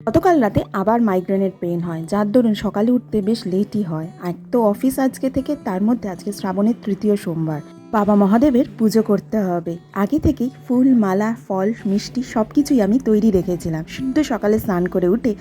গতকাল রাতে আবার মাইগ্রেনের পেন হয়, যার দরুন সকালে উঠতে বেশ লেটই হয়। এক তো অফিস আজকে থেকে, তার মধ্যে আজকে শ্রাবণের তৃতীয় সোমবার। বাবা মহাদেবের পুজো করতে হবে। আগে থেকেই ফুল, মালা, ফল, মিষ্টি সব কিছুই আমি তৈরি রেখেছিলাম। শুধু সকালে স্নান করে উঠে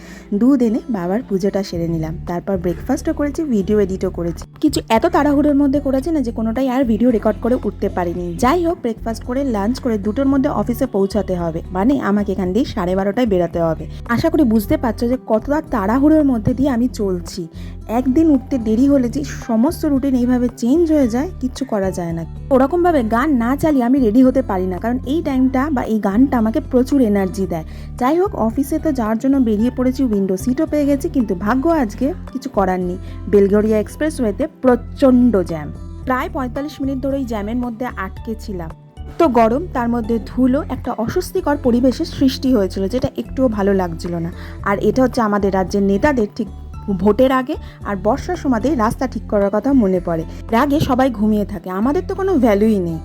দুধ এনে বাবার পুজোটা সেরে নিলাম। তারপর ব্রেকফাস্টও করেছি, ভিডিও এডিটও করেছি। কিছু এত তাড়াহুড়োর মধ্যে করেছি না যে কোনোটাই আর ভিডিও রেকর্ড করে উঠতে পারিনি। যাই হোক, ব্রেকফাস্ট করে লাঞ্চ করে 2টোর মধ্যে অফিসে পৌঁছাতে হবে, মানে আমাকে এখান দিয়ে 12:30টায় বেরোতে হবে। আশা করি বুঝতে পারছো যে কতটা তাড়াহুড়োর মধ্যে দিয়ে আমি চলছি। একদিন উঠতে দেরি হলে যে সমস্ত রুটিন এইভাবে চেঞ্জ হয়ে যায়, কিচ্ছু করা যায় না। ওরকমভাবে গান না চালিয়ে আমি রেডি হতে পারি না, কারণ এই টাইমটা বা এই গানটা আমাকে প্রচুর এনার্জি দেয়। যাই হোক, অফিসে তো যাওয়ার জন্য বেরিয়ে পড়েছি, উইন্ডো সিটও পেয়ে গেছি, কিন্তু ভাগ্য আজকে কিছু করার নেই। বেলগড়িয়া এক্সপ্রেসওয়েতে প্রচণ্ড জ্যাম। প্রায় 45 মিনিট ধরে এই জ্যামের মধ্যে আটকে ছিলাম। তো গরম, তার মধ্যে ধুলো, একটা অস্বস্তিকর পরিবেশের সৃষ্টি হয়েছিল, যেটা একটুও ভালো লাগছিল না। আর এটা হচ্ছে আমাদের রাজ্যের নেতাদের ঠিক ভোটের আগে আর বর্ষার সময়তেই রাস্তা ঠিক করার কথা মনে পড়ে। এর আগে সবাই ঘুমিয়ে থাকে, আমাদের তো কোনো ভ্যালুই নেই।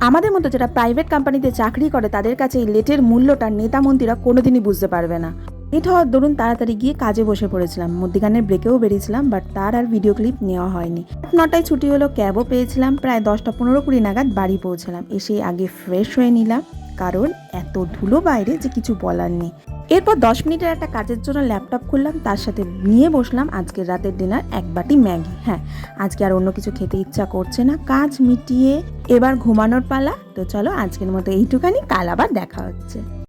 আমাদের মতো যারা প্রাইভেট কোম্পানিতে চাকরি করে, তাদের কাছে এই লেটের মূল্যটা নেতা মন্ত্রীরা কোনোদিনই বুঝতে পারবে না। লেট হওয়ার দরুন তাড়াতাড়ি গিয়ে কাজে বসে পড়েছিলাম। মধ্যিখানের ব্রেকেও বেরিয়েছিলাম, বাট তার আর ভিডিও ক্লিপ নেওয়া হয়নি। 9টায় ছুটি হলো, ক্যাবও পেয়েছিলাম। প্রায় 10:15-20 নাগাদ বাড়ি পৌঁছলাম। এসে আগে ফ্রেশ হয়ে নিলাম, কারণ এত ধুলো বাইরে যে কিছু বলার নেই। এরপর 10 মিনিটের একটা কাজের জন্য ল্যাপটপ খুললাম, তার সাথে নিয়ে বসলাম আজকের রাতের ডিনার, এক বাটি ম্যাগি। হ্যাঁ, আজকে আর অন্য কিছু খেতে ইচ্ছা করছে না। কাজ মিটিয়ে এবার ঘুমানোর পালা। তো চলো, আজকের মতো এইটুখানি, কাল আবার দেখা হচ্ছে।